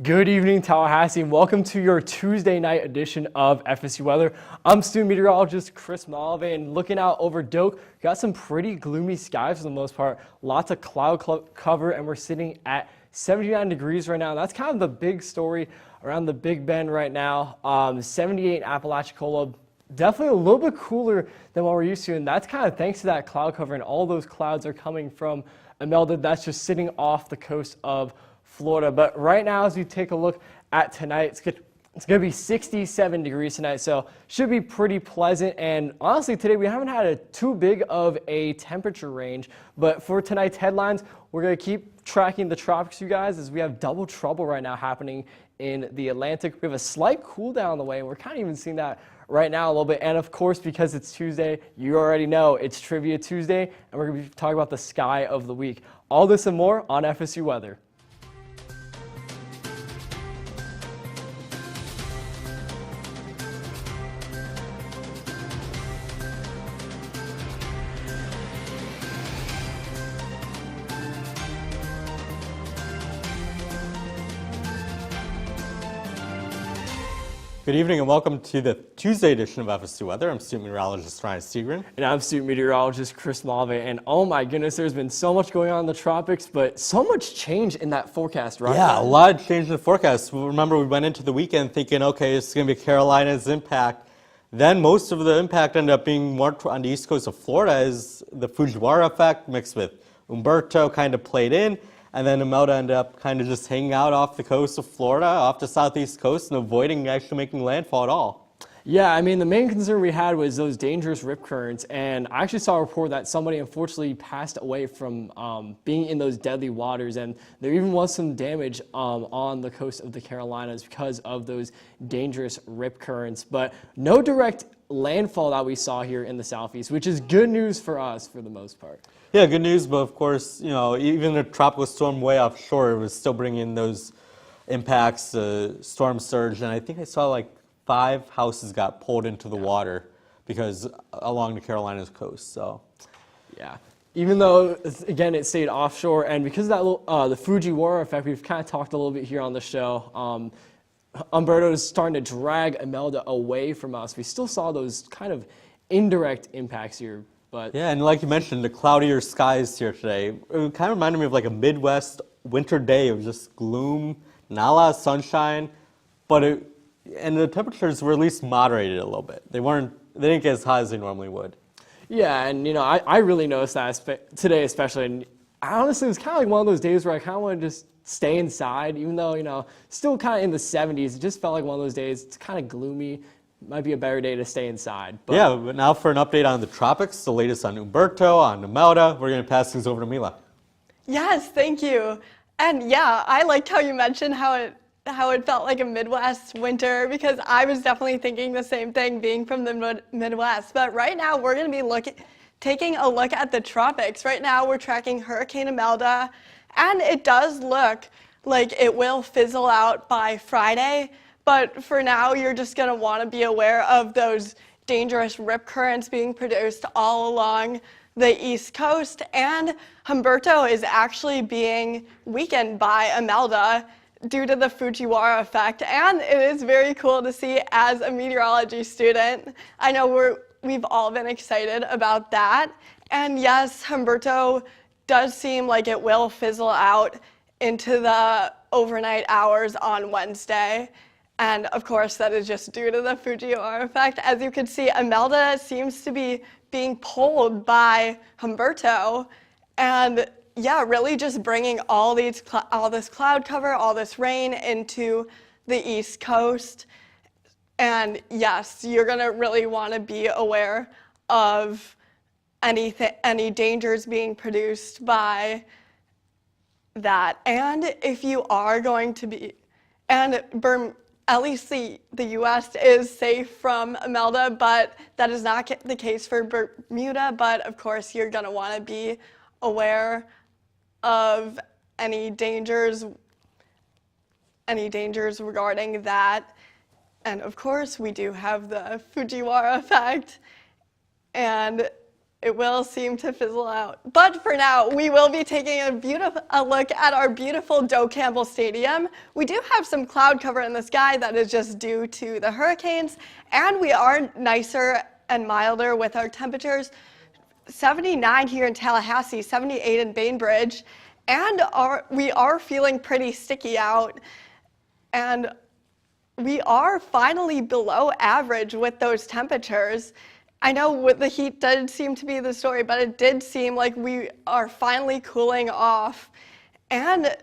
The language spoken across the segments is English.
Good evening, Tallahassee, and welcome to your Tuesday night edition of FSU Weather. I'm student meteorologist Chris Malve, and looking out over Doak, got some pretty gloomy skies for the most part. Lots of cloud cover, and we're sitting at 79 degrees right now. That's kind of the big story around the Big Bend right now. 78 in Apalachicola. Definitely a little bit cooler than what we're used to, and that's kind of thanks to that cloud cover, and all those clouds are coming from Imelda that's just sitting off the coast of Florida. But right now, as we take a look at tonight, it's going to be 67 degrees tonight, so should be pretty pleasant. And honestly, today we haven't had too big of a temperature range, but for tonight's headlines, we're going to keep tracking the tropics, you guys, as we have double trouble right now happening in the Atlantic. We have a slight cool down on the way, and we're kind of even seeing that right now a little bit. And of course, because it's Tuesday, you already know it's Trivia Tuesday, and we're going to be talking about the sky of the week. All this and more on FSU Weather. Good evening and welcome to the Tuesday edition of FSU Weather. I'm student meteorologist Ryan Stegren. And I'm student meteorologist Chris Malve. And oh my goodness, there's been so much going on in the tropics, but so much change in that forecast, right? Yeah, a lot of change in the forecast. Remember, we went into the weekend thinking, okay, it's going to be Carolina's impact. Then most of the impact ended up being more on the east coast of Florida as the Fujiwara effect mixed with Umberto kind of played in. And then Imelda ended up kind of just hanging out off the coast of Florida, off the southeast coast, and avoiding actually making landfall at all. Yeah, I mean, the main concern we had was those dangerous rip currents, and I actually saw a report that somebody unfortunately passed away from being in those deadly waters, and there even was some damage on the coast of the Carolinas because of those dangerous rip currents, but no direct landfall that we saw here in the southeast, which is good news for us for the most part. Yeah, good news, but of course, you know, even a tropical storm way offshore was still bringing in those impacts, storm surge, and I think I saw like 5 houses got pulled into the water because along the Carolinas coast. So, yeah, even though again it stayed offshore, and because of that the Fujiwara effect, we've kind of talked a little bit here on the show. Umberto is starting to drag Imelda away from us. We still saw those kind of indirect impacts here. But yeah, and like you mentioned, the cloudier skies here today, it kind of reminded me of like a Midwest winter day of just gloom, not a lot of sunshine, but and the temperatures were at least moderated a little bit. They didn't get as hot as they normally would. Yeah, and you know, I really noticed that today especially, and honestly, it was kind of like one of those days where I kind of wanted to just stay inside, even though, you know, still kind of in the 70s. It just felt like one of those days. It's kind of gloomy. Might be a better day to stay inside. But yeah, but now for an update on the tropics, the latest on Umberto, on Imelda, we're going to pass things over to Mila. Yes, thank you. And yeah, I liked how you mentioned how it felt like a Midwest winter, because I was definitely thinking the same thing being from the Midwest. But right now we're going to be taking a look at the tropics. Right now we're tracking Hurricane Imelda, and it does look like it will fizzle out by Friday. But for now, you're just going to want to be aware of those dangerous rip currents being produced all along the East Coast. And Humberto is actually being weakened by Imelda due to the Fujiwara effect. And it is very cool to see as a meteorology student. I know we've all been excited about that. And yes, Humberto does seem like it will fizzle out into the overnight hours on Wednesday. And of course, that is just due to the Fujiwara effect. As you can see, Imelda seems to be being pulled by Humberto. And yeah, really just bringing all this cloud cover, all this rain into the East Coast. And yes, you're going to really want to be aware of any dangers being produced by that. And if you are going to be, at least the U.S. is safe from Imelda, but that is not the case for Bermuda. But of course, you're going to want to be aware of any dangers regarding that. And of course, we do have the Fujiwara effect. And it will seem to fizzle out. But for now, we will be taking a look at our beautiful Doe Campbell Stadium. We do have some cloud cover in the sky that is just due to the hurricanes, and we are nicer and milder with our temperatures. 79 here in Tallahassee, 78 in Bainbridge, and we are feeling pretty sticky out, and we are finally below average with those temperatures. I know the heat did seem to be the story, but it did seem like we are finally cooling off. And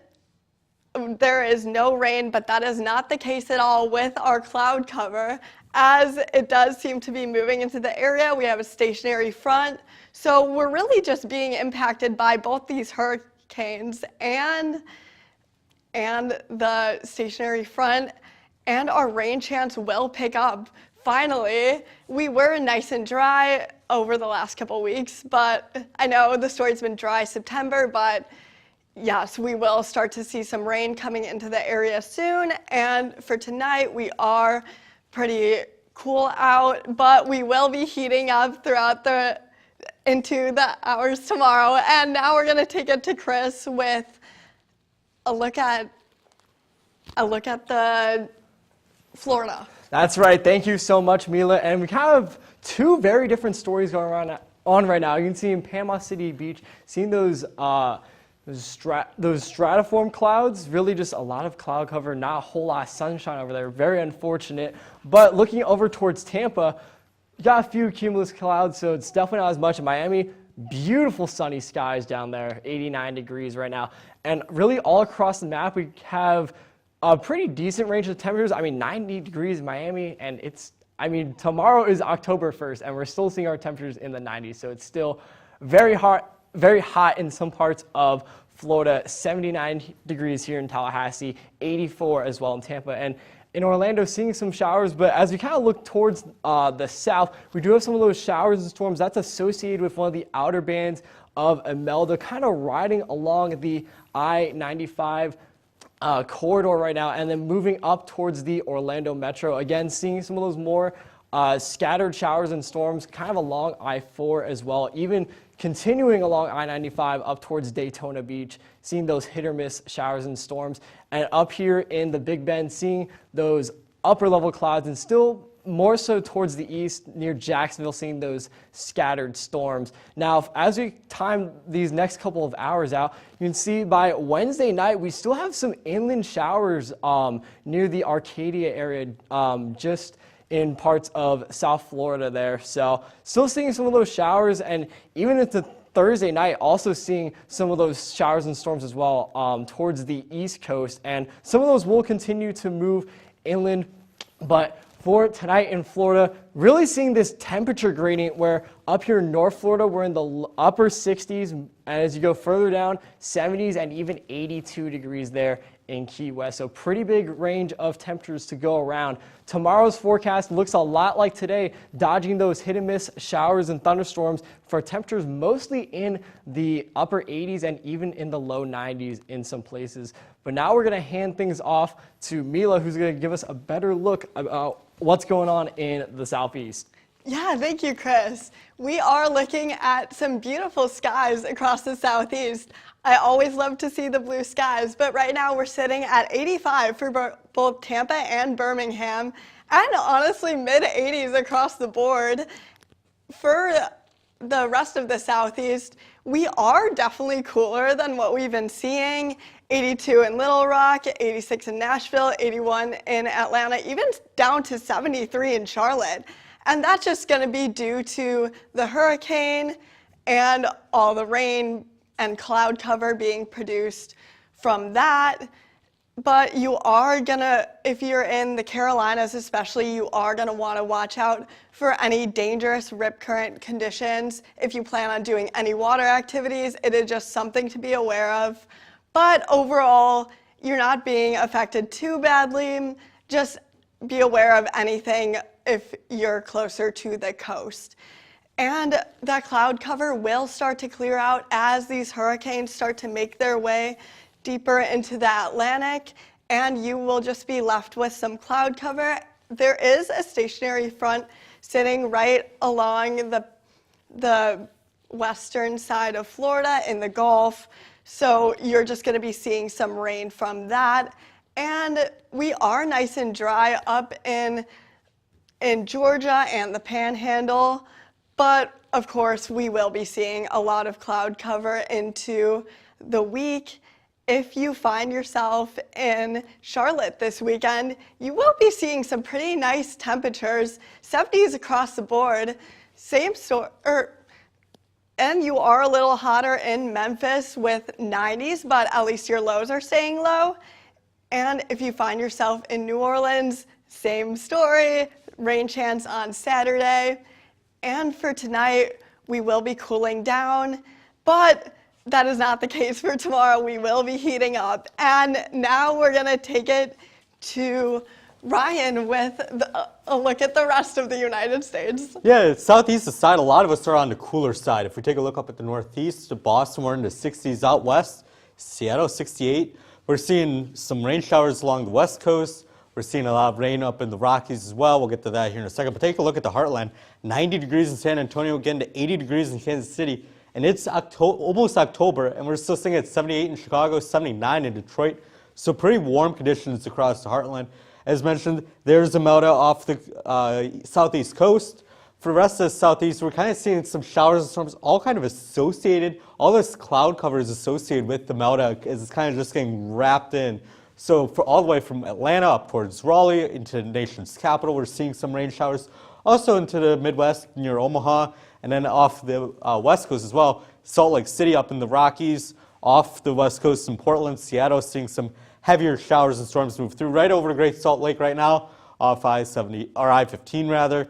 there is no rain, but that is not the case at all with our cloud cover, as it does seem to be moving into the area. We have a stationary front, so we're really just being impacted by both these hurricanes and the stationary front, and our rain chance will pick up. Finally, we were nice and dry over the last couple weeks, but I know the story's been dry September, but yes, we will start to see some rain coming into the area soon. And for tonight, we are pretty cool out, but we will be heating up into the hours tomorrow. And now we're gonna take it to Chris with a look at the Florida. That's right. Thank you so much, Mila. And we kind of have two very different stories going on right now. You can see in Panama City Beach, seeing those stratiform clouds, really just a lot of cloud cover, not a whole lot of sunshine over there. Very unfortunate. But looking over towards Tampa, you got a few cumulus clouds, so it's definitely not as much in Miami. Beautiful sunny skies down there, 89 degrees right now. And really all across the map, we have a pretty decent range of temperatures. I mean, 90 degrees in Miami, and tomorrow is October 1st, and we're still seeing our temperatures in the 90s, so it's still very hot in some parts of Florida. 79 degrees here in Tallahassee, 84 as well in Tampa, and in Orlando seeing some showers. But as we kind of look towards the south, we do have some of those showers and storms that's associated with one of the outer bands of Imelda, kind of riding along the I-95 corridor right now, and then moving up towards the Orlando metro. Again, seeing some of those more scattered showers and storms kind of along I-4 as well, even continuing along I-95 up towards Daytona Beach, seeing those hit or miss showers and storms. And up here in the Big Bend, seeing those upper level clouds, and still more so towards the east near Jacksonville, seeing those scattered storms. Now, as we time these next couple of hours out, you can see by Wednesday night, we still have some inland showers near the Arcadia area, just in parts of South Florida there. So still seeing some of those showers, and even into Thursday night, also seeing some of those showers and storms as well towards the East Coast. And some of those will continue to move inland, but for tonight in Florida, really seeing this temperature gradient where up here in North Florida, we're in the upper 60s, and as you go further down, 70s and even 82 degrees there in Key West. So pretty big range of temperatures to go around. Tomorrow's forecast looks a lot like today, dodging those hit and miss showers and thunderstorms for temperatures mostly in the upper 80s and even in the low 90s in some places. But now we're going to hand things off to Mila, who's going to give us a better look about what's going on in the southeast. Yeah, thank you, Chris. We are looking at some beautiful skies across the southeast. I always love to see the blue skies, but right now we're sitting at 85 for both Tampa and Birmingham, and honestly mid-80s across the board. For the rest of the southeast, we are definitely cooler than what we've been seeing. 82 in Little Rock, 86 in Nashville, 81 in Atlanta, even down to 73 in Charlotte. And that's just going to be due to the hurricane and all the rain and cloud cover being produced from that. But you are going to, if you're in the Carolinas especially, you are going to want to watch out for any dangerous rip current conditions. If you plan on doing any water activities, it is just something to be aware of. But overall, you're not being affected too badly. Just be aware of anything if you're closer to the coast. And that cloud cover will start to clear out as these hurricanes start to make their way deeper into the Atlantic, and you will just be left with some cloud cover. There is a stationary front sitting right along the western side of Florida in the Gulf. So you're just going to be seeing some rain from that. And we are nice and dry up in Georgia and the Panhandle. But of course, we will be seeing a lot of cloud cover into the week. If you find yourself in Charlotte this weekend, you will be seeing some pretty nice temperatures, 70s across the board. And you are a little hotter in Memphis with 90s, but at least your lows are staying low. And if you find yourself in New Orleans, same story, rain chance on Saturday. And for tonight, we will be cooling down, but that is not the case for tomorrow. We will be heating up. And now we're going to take it to Ryan with a look at the rest of the United States. Yeah, southeast side, a lot of us are on the cooler side. If we take a look up at the northeast, to Boston, we're in the 60s out west, Seattle 68. We're seeing some rain showers along the west coast. We're seeing a lot of rain up in the Rockies as well. We'll get to that here in a second. But take a look at the heartland. 90 degrees in San Antonio, again to 80 degrees in Kansas City. And it's almost October, and we're still sitting at 78 in Chicago, 79 in Detroit. So pretty warm conditions across the heartland. As mentioned, there's a meltdown off the southeast coast. For the rest of the southeast, we're kind of seeing some showers and storms, all kind of associated. All this cloud cover is associated with the meltdown as it's kind of just getting wrapped in. So for all the way from Atlanta up towards Raleigh into the nation's capital, we're seeing some rain showers. Also into the Midwest near Omaha, and then off the west coast as well. Salt Lake City up in the Rockies, off the west coast in Portland, Seattle, seeing some heavier showers and storms move through right over to Great Salt Lake right now, off I-70 or I-15 rather.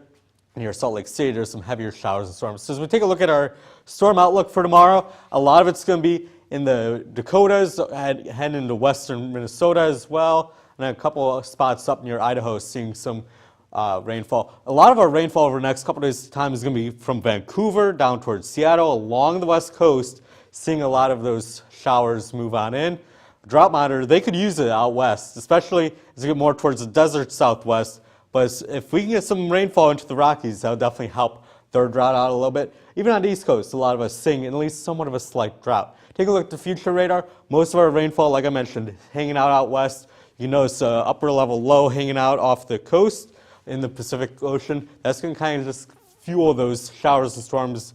Near Salt Lake City, there's some heavier showers and storms. So as we take a look at our storm outlook for tomorrow, a lot of it's going to be in the Dakotas, heading into western Minnesota as well, and then a couple of spots up near Idaho seeing some rainfall. A lot of our rainfall over the next couple of days' time is going to be from Vancouver down towards Seattle, along the west coast, seeing a lot of those showers move on in. Drought monitor, they could use it out west, especially as we get more towards the desert southwest. But if we can get some rainfall into the Rockies, that would definitely help their drought out a little bit. Even on the East Coast, a lot of us seeing at least somewhat of a slight drought. Take a look at the future radar. Most of our rainfall, like I mentioned, hanging out west. You notice upper level low hanging out off the coast in the Pacific Ocean. That's going to kind of just fuel those showers and storms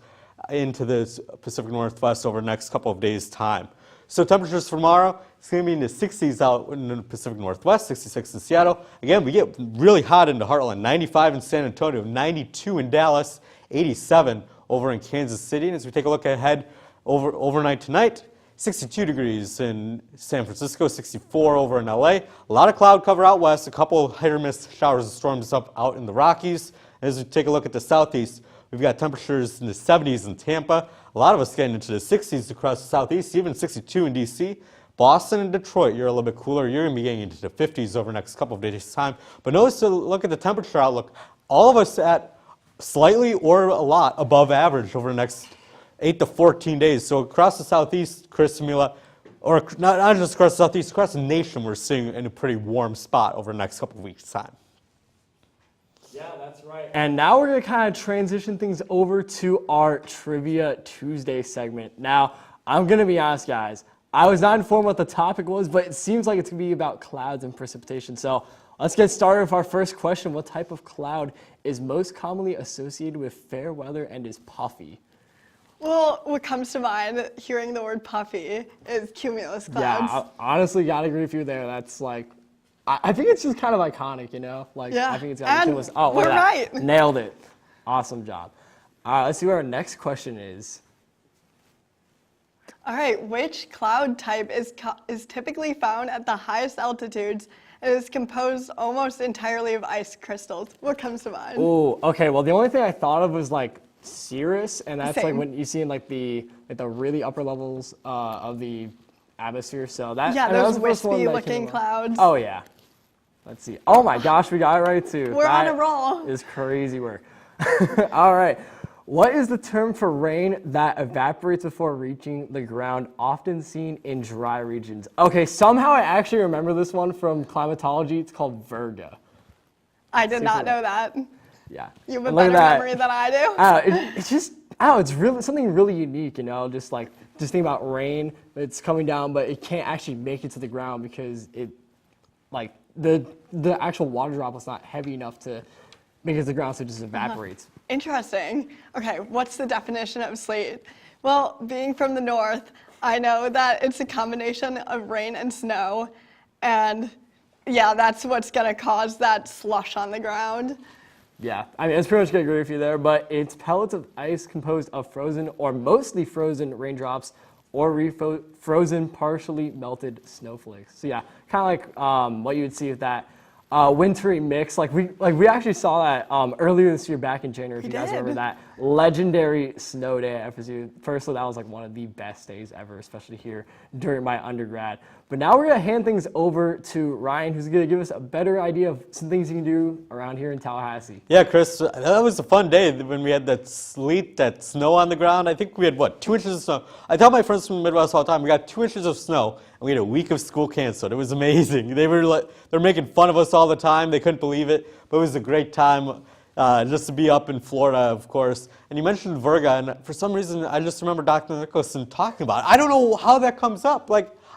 into the Pacific Northwest over the next couple of days' time. So temperatures for tomorrow, it's going to be in the 60s out in the Pacific Northwest, 66 in Seattle. Again, we get really hot in the heartland, 95 in San Antonio, 92 in Dallas, 87 over in Kansas City. And as we take a look ahead overnight tonight, 62 degrees in San Francisco, 64 over in LA. A lot of cloud cover out west, a couple hit or miss showers and storms up out in the Rockies. As we take a look at the southeast, we've got temperatures in the 70s in Tampa. A lot of us getting into the 60s across the southeast, even 62 in DC. Boston and Detroit, you're a little bit cooler. You're going to be getting into the 50s over the next couple of days' time. But notice to look at the temperature outlook. All of us at slightly or a lot above average over the next 8 to 14 days. So across the southeast, Chris and Mila, or not just across the southeast, across the nation, we're seeing in a pretty warm spot over the next couple of weeks' time. Yeah, that's right. And now we're going to kind of transition things over to our Trivia Tuesday segment. Now, I'm going to be honest, guys. I was not informed what the topic was, but it seems like it's going to be about clouds and precipitation. So let's get started with our first question. What type of cloud is most commonly associated with fair weather and is puffy? Well, what comes to mind hearing the word puffy is cumulus clouds. Yeah, I honestly got to agree with you there. That's like, I think it's just kind of iconic, you know? Like, Yeah, I think it's got cumulus. Oh, we're look at that. right. Nailed it. Awesome job. All right, let's see what our next question is. All right, which cloud type is typically found at the highest altitudes and is composed almost entirely of ice crystals? What comes to mind? Oh, okay. Well, the only thing I thought of was like cirrus, and that's like Same. when you see in like the really upper levels of the atmosphere. So that Yeah, and that was those the first one wispy that looking came to mind. clouds. Oh yeah. Let's see. Oh my gosh, we got it right too. We're on That a roll. is crazy work. All right. What is the term for rain that evaporates before reaching the ground, often seen in dry regions? Okay, somehow I actually remember this one from climatology. It's called virga. I did not Super. know that. Yeah. You have a And look better at that. memory than I do. It's just, I don't know, it's really something really unique, just think about rain, it's coming down, but it can't actually make it to the ground because the actual water droplet's not heavy enough to make it to the ground, so it just evaporates. Interesting. Okay, what's the definition of sleet? Well, being from the north, I know that it's a combination of rain and snow, and yeah, that's what's gonna cause that slush on the ground. Yeah, I mean, it's pretty much gonna agree with you there, but it's pellets of ice composed of frozen or mostly frozen raindrops or frozen partially melted snowflakes. So yeah, kind of like what you would see with that wintry mix. We actually saw that earlier this year back in January. If you guys remember that legendary snow day at FSU. Personally, that was one of the best days ever, especially here during my undergrad. But now we're gonna hand things over to Ryan, who's gonna give us a better idea of some things you can do around here in Tallahassee. Yeah, Chris, that was a fun day when we had that sleet, that snow on the ground. I think we had, 2 inches of snow. I tell my friends from the Midwest all the time, we got 2 inches of snow, and we had a week of school canceled. It was amazing. They're making fun of us all the time. They couldn't believe it, but it was a great time just to be up in Florida, of course. And you mentioned Virga, and for some reason, I just remember Dr. Nicholson talking about it. I don't know how that comes up.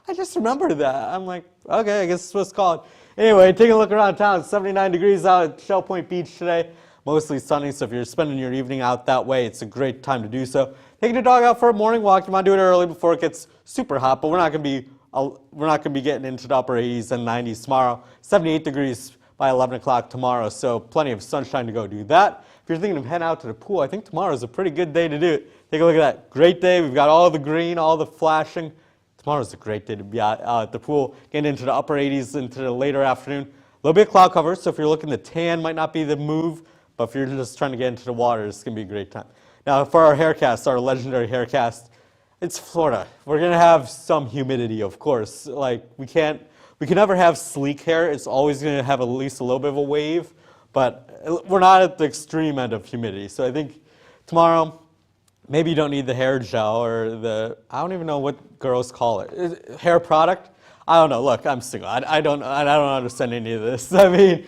I just remember that. I'm like, okay, I guess it's what it's called. Anyway, taking a look around town, 79 degrees out at Shell Point Beach today. Mostly sunny, so if you're spending your evening out that way, it's a great time to do so. Taking your dog out for a morning walk, you want to do it early before it gets super hot, but we're not going to be getting into the upper 80s and 90s tomorrow. 78 degrees by 11 o'clock tomorrow, so plenty of sunshine to go do that. If you're thinking of heading out to the pool, I think tomorrow is a pretty good day to do it. Take a look at that. Great day. We've got all the green, all the flashing. Tomorrow's a great day to be out at the pool, getting into the upper 80s into the later afternoon. A little bit of cloud cover, so if you're looking to tan, might not be the move, but if you're just trying to get into the water, it's going to be a great time. Now, for our haircast, our legendary haircast, it's Florida. We're going to have some humidity, of course. We can never have sleek hair. It's always going to have at least a little bit of a wave, but we're not at the extreme end of humidity. So I think tomorrow, maybe you don't need the hair gel or I don't even know what girls call it. Hair product? I don't know. Look, I'm single. I don't understand any of this. I mean,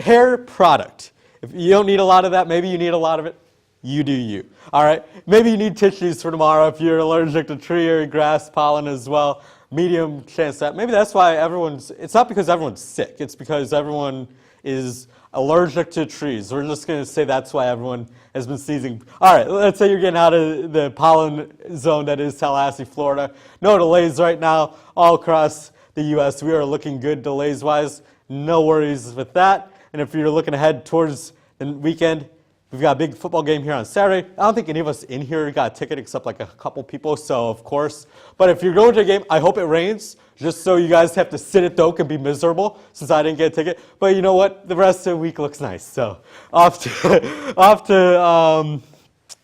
hair product. If you don't need a lot of that, maybe you need a lot of it. You do you. All right? Maybe you need tissues for tomorrow if you're allergic to tree or grass pollen as well. Medium chance that. Maybe that's why it's not because everyone's sick. It's because everyone is allergic to trees. We're just going to say that's why everyone has been sneezing. All right, let's say you're getting out of the pollen zone that is Tallahassee, Florida. No delays right now all across the U.S. We are looking good delays-wise. No worries with that. And if you're looking ahead towards the weekend, we've got a big football game here on Saturday. I don't think any of us in here got a ticket except a couple people, so of course. But if you're going to a game, I hope it rains, just so you guys have to sit at Doak and be miserable since I didn't get a ticket. But you know what? The rest of the week looks nice. So off to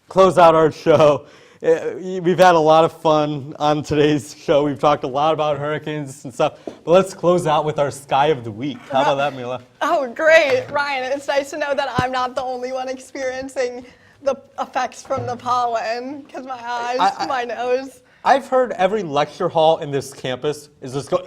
close out our show. We've had a lot of fun on today's show. We've talked a lot about hurricanes and stuff. But let's close out with our Sky of the Week. How about that, Mila? Oh, great. Ryan, it's nice to know that I'm not the only one experiencing the effects from the pollen, because my eyes, my nose. I've heard every lecture hall in this campus is just going.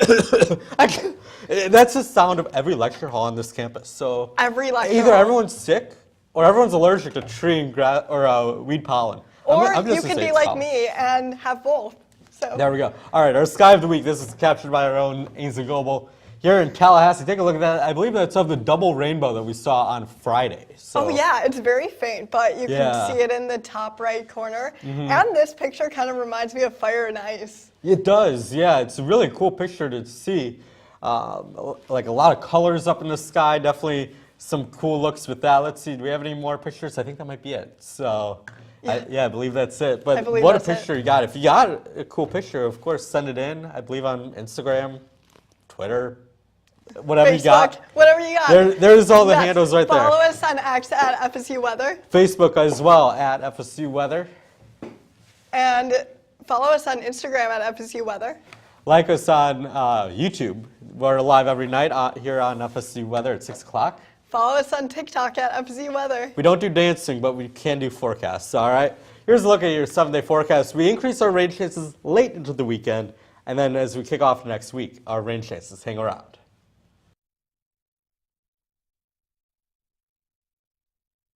That's the sound of every lecture hall on this campus. So every lecture either hall. everyone's sick or everyone's allergic to tree and grass or weed pollen. Or you could be like me and have both. So there we go. All right, our Sky of the Week. This is captured by our own Ainsley Global here in Tallahassee. Take a look at that. I believe that's of the double rainbow that we saw on Friday. So. Oh yeah, it's very faint, but you can see it in the top right corner. Mm-hmm. And this picture kind of reminds me of Fire and Ice. It does, yeah. It's a really cool picture to see. Like a lot of colors up in the sky. Definitely some cool looks with that. Let's see. Do we have any more pictures? I think that might be it. So. I believe that's it. But what a picture you got. If you got a cool picture, of course, send it in. I believe on Instagram, Twitter, whatever Facebook, you got. Whatever you got. There's all the handles right there. Follow us on X at FSU Weather. Facebook as well at FSU Weather. And follow us on Instagram at FSU Weather. Like us on YouTube. We're live every night here on FSU Weather at 6 o'clock. Follow us on TikTok at FSU Weather. We don't do dancing, but we can do forecasts, all right? Here's a look at your 7-day forecast. We increase our rain chances late into the weekend, and then as we kick off next week, our rain chances hang around.